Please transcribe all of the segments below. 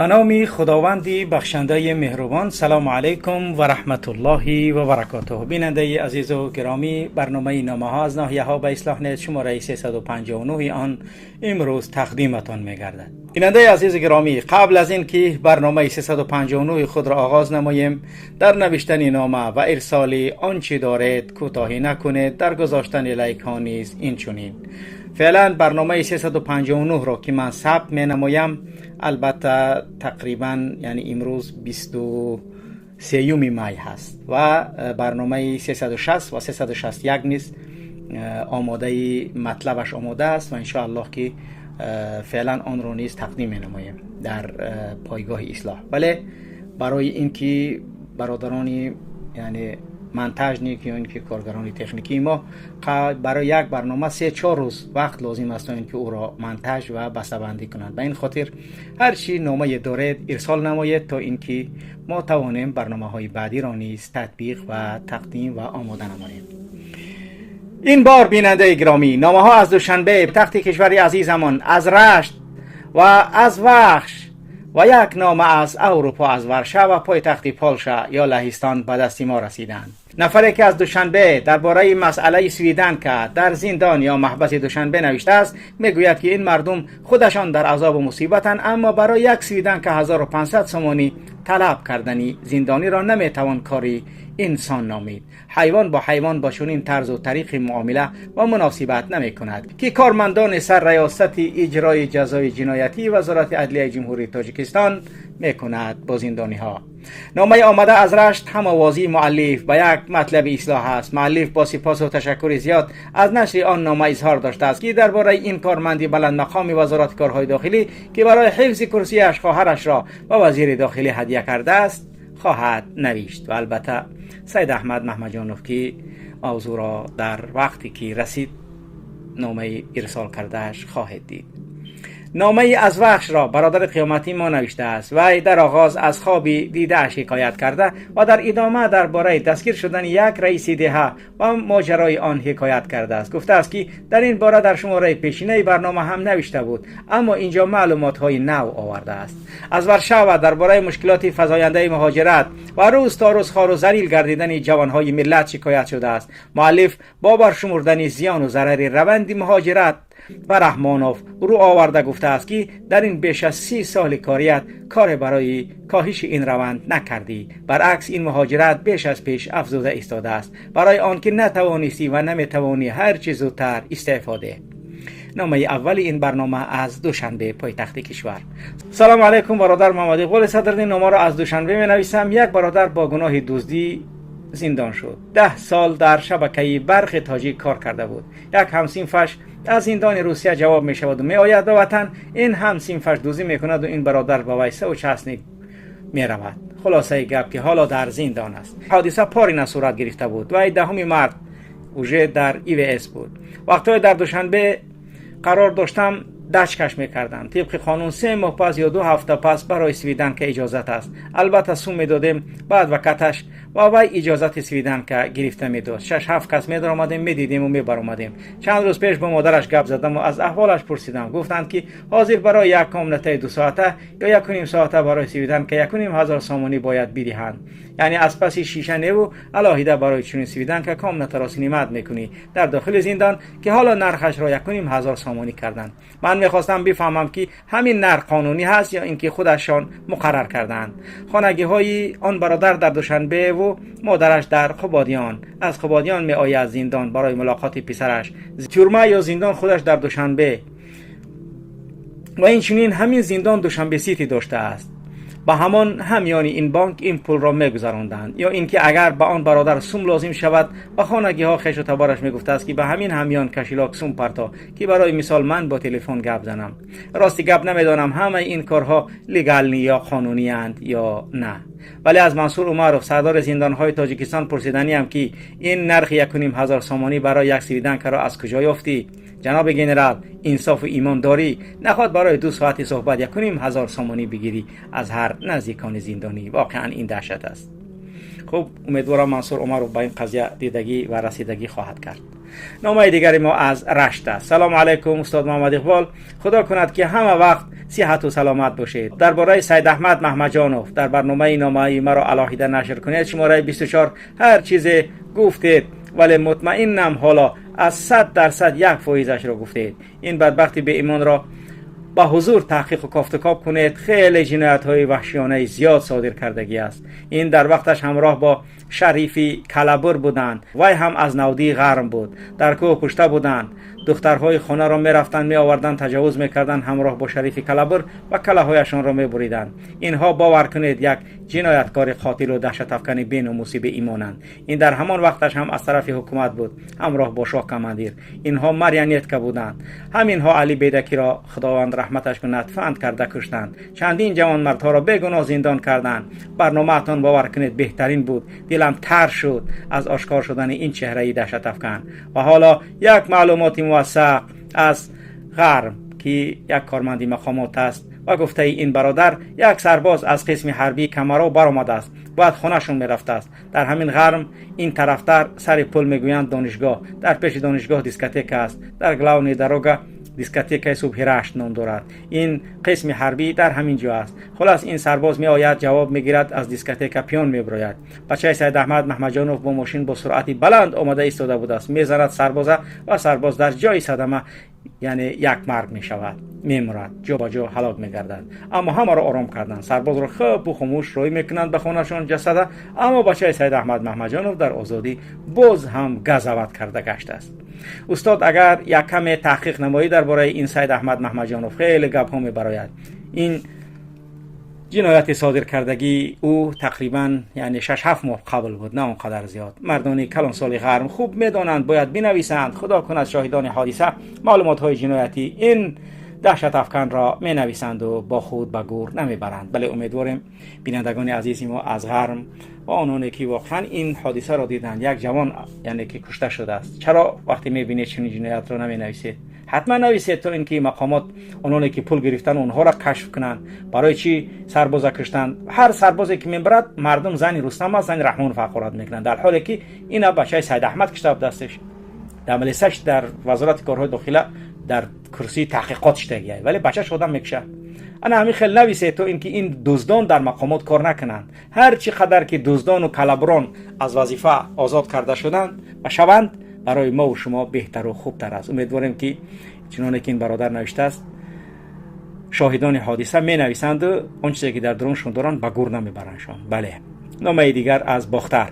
به نام خداوندی بخشنده مهربان. سلام علیکم و رحمت الله و برکاته. بیننده عزیز و گرامی، برنامه نامه ها از ناحیه ها به اصلاح نیز شماره 359 آن امروز تقدیمتان می گردد. بیننده عزیز گرامی، قبل از اینکه برنامه 359 خود را آغاز نماییم، در نوشتن نامه و ارسال آنچه دارید کوتاهی نکنید. در گذاشتن لایک ها نیز این چنین. فعلا برنامه 359 را که من ثبت می نمایم، البته تقریبا یعنی امروز 23 می هست و برنامه 360 و 361 نیز آماده مطلبش آماده است و انشاءالله که فعلا آن را نیز تقدیم می نمایم در پایگاه اصلاح. بله، برای اینکه برادرانی یعنی منتج نیک یا اینکه کارگران تکنیکی ما برای یک برنامه 3-4 روز وقت لازم است تا اینکه او را منتج و بسته‌بندی کنند. به این خاطر هر چی نامه دارید ارسال نمایید تا اینکه ما توانیم برنامه‌های بعدی را نیز تطبیق و تقدیم و آماده نماییم. این بار بیننده گرامی، نامه ها از دوشنبه تخت کشور عزیزمان، از رشت و از وخش و یک نامه از اروپا، از ورشو و پایتخت پولشا یا لهستان به دست ما رسیدند. نفری که از دوشنبه درباره مسئله سویدن که در زندان یا محبس دوشنبه نوشته است، میگوید که این مردم خودشان در عذاب و مصیبتند، اما برای یک سویدن که 1500 سومانی طلب کردنی زندانی را نمیتوان کاری انسان نامید. حیوان با حیوان با چنین طرز و طریق معامله و مناسبت نمی کند که کارمندان سر ریاست اجرای جزای جنایتی وزارت عدلیه جمهوری تاجیکستان می کند با زندانی ها. نامه آمده از رشت هم‌آوازی مؤلف به یک مطلب اصلاح است. مؤلف با سپاس و تشکر زیاد از نشر آن نامه اظهار داشته است که درباره این کارمندی بلند مقام وزارت کارهای داخلی که برای حفظ کرسیش خواهرش را به وزیر داخلی هدیه کرده است خواهد نوشت و البته سید احمد محمدجانوف که موضوع را در وقتی که رسید نامه ارسال کردهش خواهد دید. نامه از وخش را برادر قیامتی ما نوشته است. وی در آغاز از خوابی دیده اش حکایت کرده و در ادامه درباره دستگیر شدن یک رئیس دهه و ماجرای آن حکایت کرده است. گفته است که در این باره در شماره پیشینه برنامه هم نوشته بود، اما اینجا معلومات های نو آورده است. از ورشو درباره مشکلات فزاینده مهاجرت و روز تا روز خوار و ذلیل گردیدن جوانهای ملت شکایت شده است. مؤلف با برشمردن زیان و ضرر روند مهاجرت و رحمانوف رو آورده گفته است که در این بیش از 30 سال کاریت کار برای کاهش این روند نکردی. برعکس این مهاجرت بیش از پیش افزوده ایستاده است، برای آنکه نتوانستی و نمیتوانی هر چیز زودتر استفاده. نامه اول این برنامه از دوشنبه پایتخت کشور. سلام علیکم برادر محمد اقبال صدرالدین. نامه را از دوشنبه می نویسم. یک برادر با گناه دزدی زندان شد. 10 سال در شبکه برق تاجیک کار کرده بود. یک همسینفش از زندان روسیه جواب می شود و می آید به وطن. این همسینفش دزدی می کند و این برادر به ویسه و چسنی می رود. خلاصه گپ که حالا در زندان است. حادثه پارینه صورت گرفته بود و 10 مارس اوژه در EVS بود. وقتی در دوشنبه قرار داشتم دشکش میکردم. طبق قانون 3 ماه پس یا 2 هفته پس برای سویدن که اجازت است. البته سوم میدادیم بعد وقتش و وی اجازت سویدن که گرفته میداد. 6-7 کس میدر آمدیم میدیدیم و میبر آمدیم. چند روز پیش با مادرش گپ زدم و از احوالش پرسیدم. گفتند که حاضر برای یک کامنته 2 ساعته یا 1.5 ساعته برای سویدن که 1,500 سومانی باید بدهند. یعنی از پس شیشه نو علاهیده برای چنین سویدن که کامنته را سنیمت میکنی در داخل زندان که حالا نرخش را 1,500 سومانی کردند. من میخواستم بفهمم که همین نرخ قانونی هست یا اینکه خودشان مقرر کردند. خانگی های آن برادر در دوشنبه و مادرش در قبادیان. از قبادیان می آید زندان برای ملاقات پسرش. تورمه یا زندان خودش در دوشنبه و این چنین همین زندان دوشنبه سیتی داشته است. با همان همیان این بانک این پول را میگذراندند. یا اینکه اگر به آن برادر سوم لازم شود و خانگی ها خیش و تبارش میگفته است که به همین همیان کشیلاک سوم پرتا که برای مثال من با تلفن گپ زنم. راستی گپ نمیدانم همه این کارها لیگال یا قانونی اند یا نه. ولی از منصور عمرov سردار زندان های تاجیکستان پرسیدنیم که این نرخ 1,500 سومانی برای یک سویدن را از کجا یافتی؟ جناب گنرال، انصاف و ایمان داری؟ نخواد برای 2 ساعتی صحبت 1,500 سومانی بگیری از هر نزدیکان زندانی؟ واقعا این دهشت است. خب امیدوارم منصور عمرov با این قضیه دیدگی و رسیدگی خواهد کرد. نامه دیگری ما از رشت است. سلام علیکم استاد محمد اقبال، خدا کند که همه وقت صحت و سلامت باشید. درباره سید احمد محمدجانوف در برنامه نامه مرا علاهیده نشر کنید. شماره 24 هر چیز گفتید ولی مطمئنم حالا از 100% 1% را گفتید. این بدبختی به ایمان را با حضور تحقیق و کافتکاب کنید. خیلی جنایت های وحشیانه زیاد صادر کردگی است. این در وقتش همراه با شریفی کلبر بودند. وی هم از نودی غرم بود. در کوه کشته بودند. دخترهای خانه را می رفتند می آوردند، تجاوز می کردند، همراه با شریفی کلبر و کله هایشان را می بریدند. اینها باور کنید یک جنایتکار قاتل و دهشت افکن بی‌ناموسی به ایمانند. این در همان وقتش هم از طرف حکومت بود، همراه با شاه کماندیر. اینها مریانیتکا بودند. همینها علی بیدکی را خداوند رحمتش کند فند کرده کشتند. چندین جوان مردها را بیگناه زندان کردند. برنامه‌تان باور کنید بهترین بود. دلم تر شد از آشکار شدن این چهره دهشت افکن. و حالا یک معلوماتی موثق از غرب که یک کارمندی مقامات است و گفته این برادر یک سرباز از قسم حربی کمرو برآمده است، باید خونهشون میرفته است. در همین غرم این طرفتر سر پل میگویند دانشگاه، در پیش دانشگاه دیسکوتک است. در گلاونی دروگه دیسکوتک صبح رشت نام دارد. این قسم حربی در همین جا است. خلاص این سرباز می آید، جواب میگیرد، از دیسکوتک پیون میبراید. بچه سید احمد محمدجانوف با ماشین با سرعتی بلند آمده ایستاده بود است. میزند سربازه و سرباز در جای صدمه یعنی یک مرگ می شود، میمرد، جا با جا هلاک میگردد. اما همه را آرام کردند. سرباز را خوب و خاموش روی میکنند به خانهشان جسده. اما بچه سید احمد محمدجانوف در آزادی باز هم گزوت کرده گشته است. استاد اگر یک کم تحقیق نمایی درباره این سید احمد محمدجانوف، خیلی گپ ها میبراید. این جنایت صادر کردگی او تقریبا یعنی 6-7 ماه قبل بود، نه اونقدر زیاد. مردان کلان سال غرم خوب میدانند، باید بنویسند. خدا کند شاهدان حادثه معلومات های جنایتی این دهشت افکن را می نویسند و با خود به گور نمی برند. بله امیدواریم بینندگان عزیزی ما از غرم و آنانی که واقعا این حادثه را دیدند، یک جوان یعنی که کشته شده است، چرا وقتی می بینید چنین جنایت را نمی نویسید؟ حتما نویسید تا اینکه مقامات آنانی که پول گرفتن اونها را کشف کنند. برای چی سرباز کشتن؟ هر سربازی که میبرد مردم زنی رستم است، زنی رحمان فقرات میکنند، در حالی که این بچه سید احمد کشته بود دستش. در ملیسش در وزارت کارهای داخله در کرسی تحقیقات شده، ولی بچه شدن میکشه. انا همین خیلی نویسید تا اینکه این دزدان در مقامات کار نکنند. هر چقدر که دزدان و کلبران از وظیفه آزاد کرده شدند و شوند، برای ما و شما بهتر و خوبتر است. امیدواریم که چنانه که این برادر نوشته است شاهدان حادثه می نویسند و اون چیزی که در درونشون دارن به گور نمیبرنشان. بله. نامه دیگر از باختر.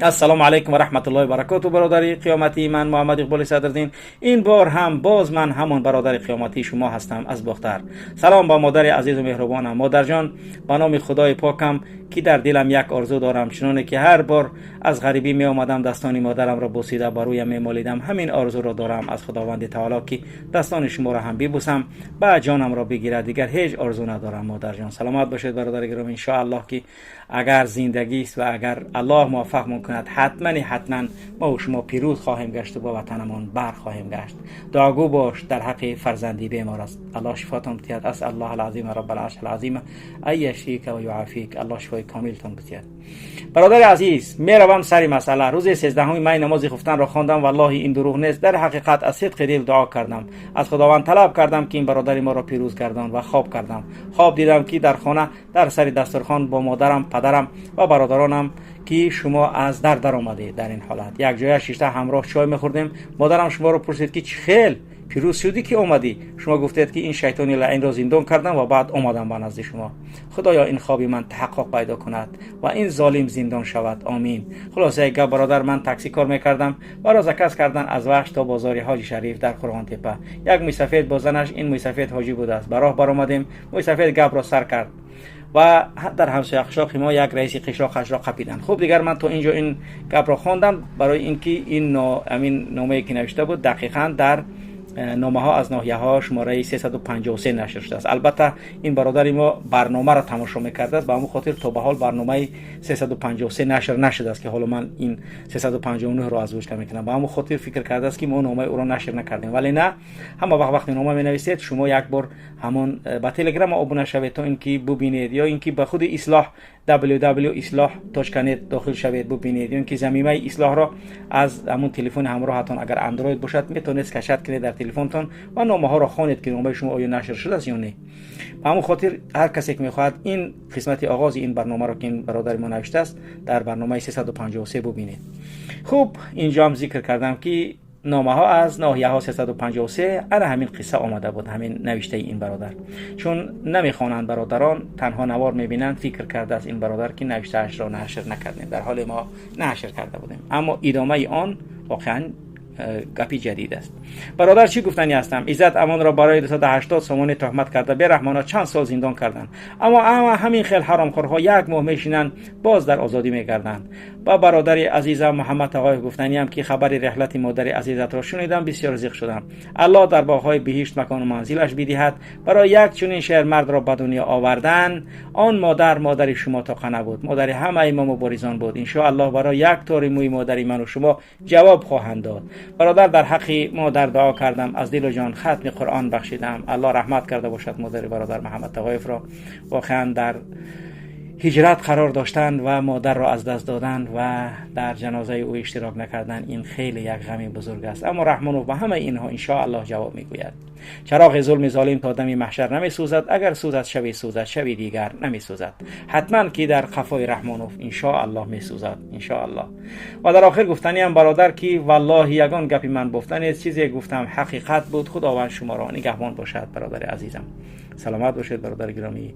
السلام علیکم و رحمت الله و برکاته. برادر قیامتی، من محمد اقبال صدرالدین، این بار هم باز من همان برادر قیامتی شما هستم از باختر. سلام با مادر عزیز و مهربانم. مادر جان، به نام خدای پاکم که در دلم یک آرزو دارم، چنانه که هر بار از غریبی می آمدم دستان مادرم را بوسیده بر رویم می مالیدم، همین آرزو را دارم از خداوند تعالی که دستان شما را هم ببوسم، با جانم را بگیرد. دیگر هیچ آرزو ندارم. مادر جان سلامت باشید برادر گرامی. ان شاء الله که اگر زندگی است و اگر الله موفق من کند، حتما ما و شما پیروز خواهیم گشت و با وطنمان بر خواهیم گشت. دعاگو باش در حق فرزندی بیمار است. الله شفاتون بدهد. اسال الله العظیم رب العرش العظیم ای یشفیک و یعافیک. الله شفای کاملتون بدهد. برادر عزیز، میروم سری مسئله. روز 13 می نماز خفتن را خواندم. والله این دروغ نیست. در حقیقت از صدق دل دعا کردم. از خداوند طلب کردم که این برادر ما را پیروز گردان و خواب کردم. خواب دیدم که در خانه در سر دسترخوان با مادرم، پدرم و برادرانم که شما از در آمده. در این حالت یک جای شیشته همراه چای می‌خوردیم. مادرم شما رو پرسید که خیل پیروز شدی که اومدی؟ شما گفتید که این شیطانی لعین را زندان کردم و بعد اومدم به نزد شما. خدایا این خوابی من تحقق پیدا کند و این ظالم زندان شود. آمین. خلاصه یک برادر، من تاکسی کار میکردم و رازکس کردن از وحش تا بازار حاجی شریف در قرغان تپه. یک موسفید با زنش، این موسفید حاجی بود است. براه برآمدیم. موسفید گپ را سر کرد و در همسایه قشاق ما یک رئیس قشاقش را قپیدن. خب دیگر من تو اینجا این گپ را خواندم برای اینکه این امین نامه‌ای که نوشته بود دقیقاً در نامه ها از ناحیه ها شماره 353 نشر شده است. البته این برادر ما برنامه را تماشا می‌کرده است، به همون خاطر تا به حال برنامه 353 نشر نشده است که حالا من این 359 را از روش کم می‌کنم. به همون خاطر فکر کرده است که ما نامه او را نشر نکردیم، ولی نه، همه وقتی نامه می‌نویسید شما یک بار همون به تلگرام ابونه شوید تا اینکه ببینید، یا اینکه به خود اصلاح www.islah.net داخل شوید ببینید، یا اینکه ضمیمه اصلاح را از همون تلفن همراهتان اگر اندروید باشد میتونید کشف کنید در تلفنتون و نامه ها را خوانید که نامه شما آیا نشر شده است یا نه. به همون خاطر هر کسی که میخواهد این قسمت آغاز این برنامه را که این برادر ما نوشته است در برنامه 353 ببینید. خوب، اینجا هم ذکر کردم که نامه ها از ناحیه ها 353 انا همین قصه آمده بود، همین نوشته این برادر. چون نمیخوانند برادران، تنها نوار میبینند، فکر کرده است این برادر که نوشته اش را نشر نکردیم، در حال ما نشر کرده بودیم. اما ادامه آن واقعا گپی جدید است. برادر چی گفتنی هستم؟ عزت امان را برای 280 سومانی تهمت کرده، به رحمانا چند سال زندان کردند، اما همین خیل حرامخورها یک ماه میشینند باز در آزادی میگردند. با برادر عزیزم محمد آقای گفتنی هم که خبر رحلت مادر عزیزت را شنیدم بسیار زیق شدم. الله در باغ‌های بهشت مکان و منزلش بدهد. برای یک چنین شهر مرد را به دنیا آوردن، آن مادر شما تا نبود، مادر همه ما مبارزان بود. ان شاء الله برای یک تار موی مادر من و شما جواب خواهند داد. برادر در حق مادر دعا کردم، از دل و جان ختم قرآن بخشیدم. الله رحمت کرده باشد مادر برادر محمد تقایف را. واقعا در هجرت قرار داشتن و مادر را از دست دادن و در جنازه او اشتراک نکردن، این خیلی یک غم بزرگ است. اما رحمانوف به همه اینها ان شاء الله جواب میگوید. چراغ ظلم ظالم تا دم محشر نمی سوزد، اگر سوزد شبی دیگر نمی سوزد. حتما که در قفای رحمانوف ان شاء الله می سوزد ان شاء الله. و در آخر گفتنی هم برادر که والله یگان گپی من گفتن چیزی گفتم حقیقت بود. خداوند شما را نگهبان باشد برادر عزیزم. سلامت باشید برادر گرامی.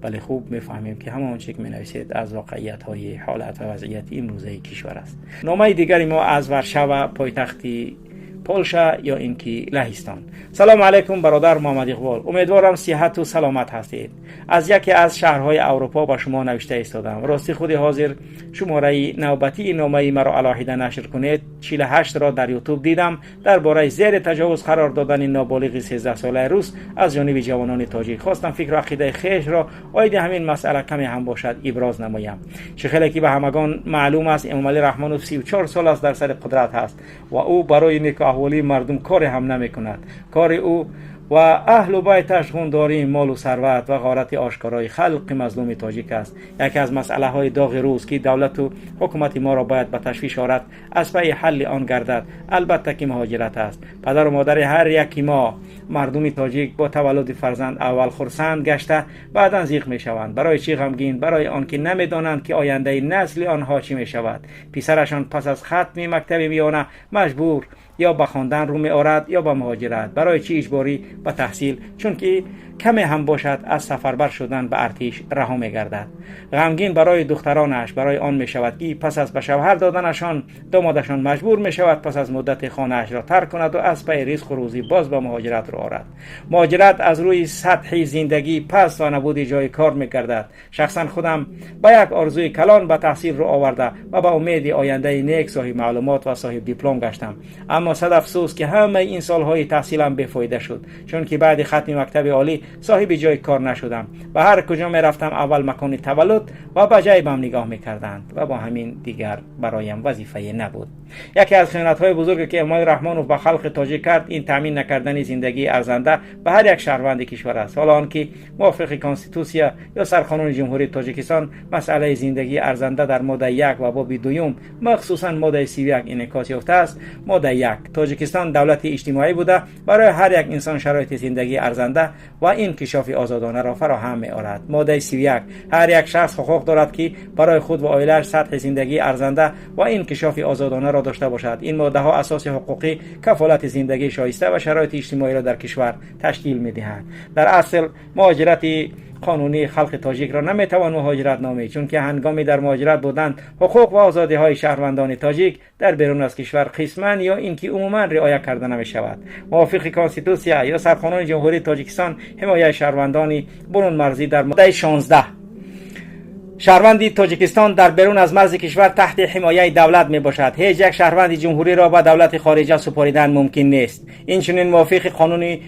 بله، خوب میفهمیم که همون چیزی که می‌نویسید از واقعیت های حالت و وضعیت امروزه کشور است. نامه دیگری ما از ورشاو پایتختی پولشا یا اینکه لهستان. سلام علیکم برادر محمد اقبال، امیدوارم صحت و سلامت هستید. از یکی از شهرهای اروپا با شما نوشته ایستادم. راستی خودی حاضر شماره نوبتی نامه مرا علاهیده نشر کنید. 48 را در یوتیوب دیدم درباره زیر تجاوز قرار دادن نابالغ 13 ساله روس از جانب جوانان تاجیک. خواستم فکر و عقیده خیش را آید همین مسئله کمی هم باشد ابراز نمایم. چه خیلی که به همگان معلوم است امام علی رحمانوف 34 سال است در سر قدرت است و او برای نیک احوالی مردم کار هم نمی کند. کار او و اهل بیتش خونداری مال و ثروت و غارت آشکارای خلق مظلوم تاجیک است. یکی از مسئله های داغ روز که دولت و حکومت ما را باید به تشویش آورد از پی حل آن گردد البته که مهاجرت است. پدر و مادر هر یکی ما مردم تاجیک با تولد فرزند اول خرسند گشته بعدا زیغ می شوند. برای چی غمگین؟ برای آنکه نمیدانند که آینده نسل آنها چی می شود. پسرشان پس از ختم مکتب میانه مجبور یا به خواندن رو می آورد یا به مهاجرت. برای چی اجباری به تحصیل؟ چون که کمی هم باشد از سفربر شدن به ارتش رها می گردد. غمگین برای دخترانش، برای آن می شود که پس از به شوهر دادنشان دامادشان مجبور می شود پس از مدت خانه‌اش را ترک کند و از پی رزق و روزی باز به مهاجرت رو آرد. مهاجرت از روی سطح زندگی پس و نبود جای کار می گردد. شخصا خودم با یک آرزوی کلان به تحصیل رو آورده و با امید آینده نیک صاحب معلومات و صاحب دیپلم گشتم. اما صد افسوس که همه این سالهای تحصیلم بیفایده شد، چون که بعد ختم مکتب عالی صاحب جای کار نشدم. و هر کجا می رفتم اول مکان تولد و به جیبم نگاه می کردند و با همین دیگر برایم وظیفه نبود. یکی از خیانت‌های بزرگی که امام رحمانوف به خلق تاجیک کرد این تامین نکردن زندگی ارزنده به هر یک شهروند کشور است. حالا آنکه موافق کانستیتوسیا یا سرقانون جمهوری تاجیکستان مسئله زندگی ارزنده در ماده 1 و باب 2 مخصوصا ماده 31 انعکاس یافته است. ماده 1 تاجیکستان دولت اجتماعی بوده برای هر یک انسان شرایط زندگی ارزنده و انکشاف آزادانه را فراهم می‌آورد. ماده 31 هر یک شخص حقوق دارد که برای خود و عائله‌اش سطح زندگی ارزنده و انکشاف آزادانه را داشته باشد. این ماده ها اساس حقوقی کفالت زندگی شایسته و شرایط اجتماعی را در کشور تشکیل می‌دهند. در اصل مهاجرت قانونی خلق تاجیک را نمیتوان مهاجرت نامید، چون که هنگامی در مهاجرت بودن حقوق و آزادی های شهروندان تاجیک در بیرون از کشور قسما یا اینکه عموما رعایت کرده نمی شود. موافق کانستیتوسیا یا سرقانون جمهوری تاجیکستان حمایت شهروندان برون مرزی در ماده 16 شهروندی تاجیکستان در بیرون از مرز کشور تحت حمایت دولت می باشد. هیچ یک شهروند جمهوری را به دولت خارجه سپاریدن ممکن نیست. این چنین موافق قانونی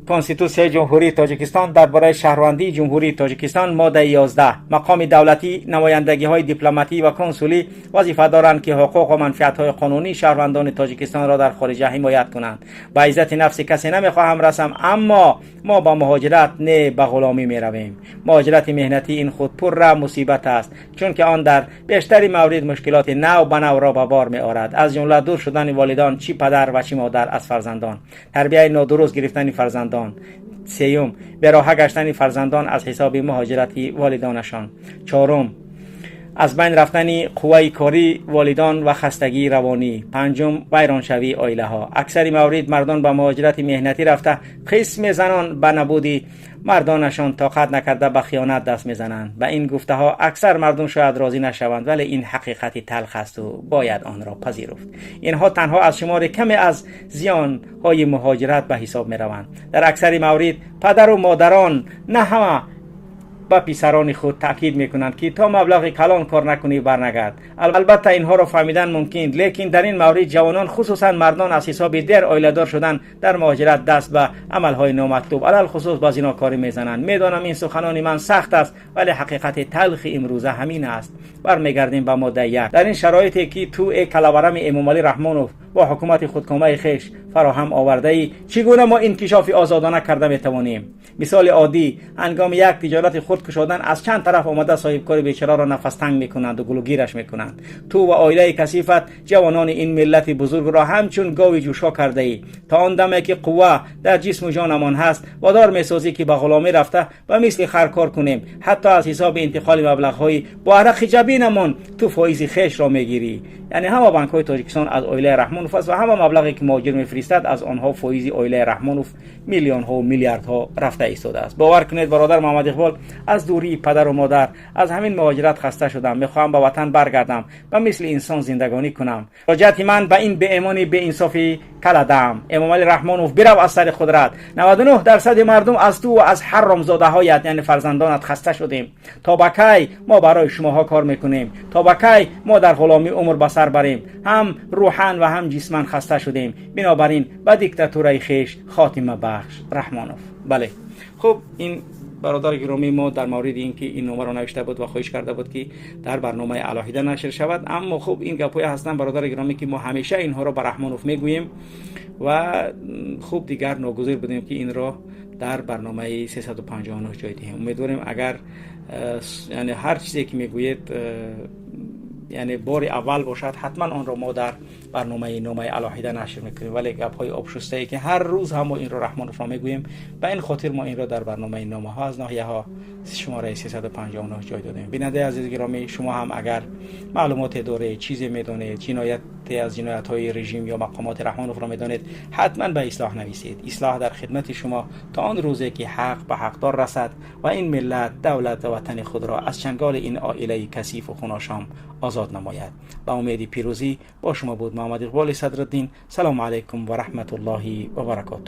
کنستیتوسیون جمهوری تاجیکستان درباره شهروندی جمهوری تاجیکستان ماده 11 مقام دولتی نمایندگی های دیپلماتی و کنسولی وظیفه دارند که حقوق و منفعت های قانونی شهروندان تاجیکستان را در خارج حمایت کنند. با عزت نفس کسی نمیخواهم رسم، اما ما با مهاجرت نه به غلامی می رویم. مهاجرت مهنتی این خود پر را مصیبت است، چون که آن در بیشتر موارد مشکلات نو به نو را به بار می آورد، از جمله دور شدن والدان، چی پدر و چی مادر از فرزندان، تربیت نادرست گرفتن فرزندان، سیوم براه گشتن فرزندان از حساب مهاجرتی والدانشان، چهارم از بین رفتن قوه کاری والدان و خستگی روانی، پنجم ویرانشوی عائله ها. اکثر موارد مردان به مهاجرت مهنتی رفته قسم زنان به نبودی مردانشان طاقت نکرده به خیانت دست میزنند. به این گفته ها اکثر مردم شاید راضی نشوند، ولی این حقیقت تلخ است و باید آن را پذیرفت. اینها تنها از شمار کمی از زیان های مهاجرت به حساب می روند. در اکثر موارد پدر و مادران نه همه با پسران خود تاکید میکنند که تا مبلغ کلان کار نکنی برنگرد. البته اینها را فهمیدن ممکن، لیکن در این مورد جوانان خصوصا مردان از حساب دیر عائله‌دار شدن در مهاجرت دست به عملهای نامطلوب علل خصوص با زناکاری میزنند. میدانم این سخنان من سخت است، ولی حقیقت تلخ امروزه همین است. برمیگردیم به ماده 1. در این شرایطی که تو کلاورم امامعلی رحمانوف با حکومت خودکامه خیش فراهم آورده ای، چگونه ما انکشاف آزادانه کرده میتوانیم؟ مثال عادی، هنگام یک تجارت خود کشادن از چند طرف آمده صاحبکار بیچاره را نفس تنگ میکنند و گلوگیرش میکنند. تو و عائله کثیفت جوانان این ملت بزرگ را همچون گاوی جوشا کرده ای. تا آن دمی که قوه در جسم و جانمان هست وادار میسازی که به غلامی رفته و مثل خر کار کنیم، حتی از حساب انتقال مبلغ‌های با عرق جبینمان تو فایز خیش را میگیری. یعنی همه بانک های تاجیکستان از عائله رحمانوف است و همه مبلغی که مهاجر میفرستد از آنها فایز عائله رحمانوف میلیون ها و میلیارد ها رفته ایستاده است. باور کنید برادر محمد اقبال، از دوری پدر و مادر از همین مهاجرت خسته شدم. میخواهم به وطن برگردم و مثل انسان زندگانی کنم. حاجت من به این به ایمانی به انصافی کلدم. امامعلی رحمانوف برو از سر قدرت. 99% مردم از تو و از حرامزاده هایت یعنی فرزندانت خسته شدیم. تا بکی ما برای شماها کار میکنیم؟ تا بکی ما در غلامی عمر بسر بریم؟ هم روحاً و هم جسماً خسته شدیم. بنابراین به دیکتاتورای خیش خاتمه بخش رحمانوف. بله، خب این برادر گرامی ما در مورد اینکه این نامه را نوشته بود و خواهش کرده بود که در برنامه الهیده نشر شود. اما خب این گپای هستن برادر گرامی که ما همیشه اینها را به رحمانوف میگوییم و خوب دیگر ناگزیر بودیم که این را در برنامه 359 جای دهیم. امیدواریم اگر یعنی هر چیزی که میگوید یعنی بار اول باشد حتما آن را ما در برنامه نامه الهیده نشر میکنیم، ولی گپ های آبشسته ای که هر روز هم ما این را رحمانوف را میگوییم، به این خاطر ما این را در برنامه نامه ها از ناحیه ها شماره 359 جای دادیم. بیننده عزیز گرامی، شما هم اگر معلومات داره، چیزی میدونید، جنایت از جنایت های رژیم یا مقامات رحمانوف را میدانید، حتما به اصلاح نویسید. اصلاح در خدمت شما تا آن روزی که حق به حقدار رسد و این ملت دولت و وطن خود را از چنگال این عائله کثیف و خوناشام آزاد نماید. با امید پیروزی با شما بود محمد اقبال صدرالدین. سلام علیکم و رحمت الله و برکاته.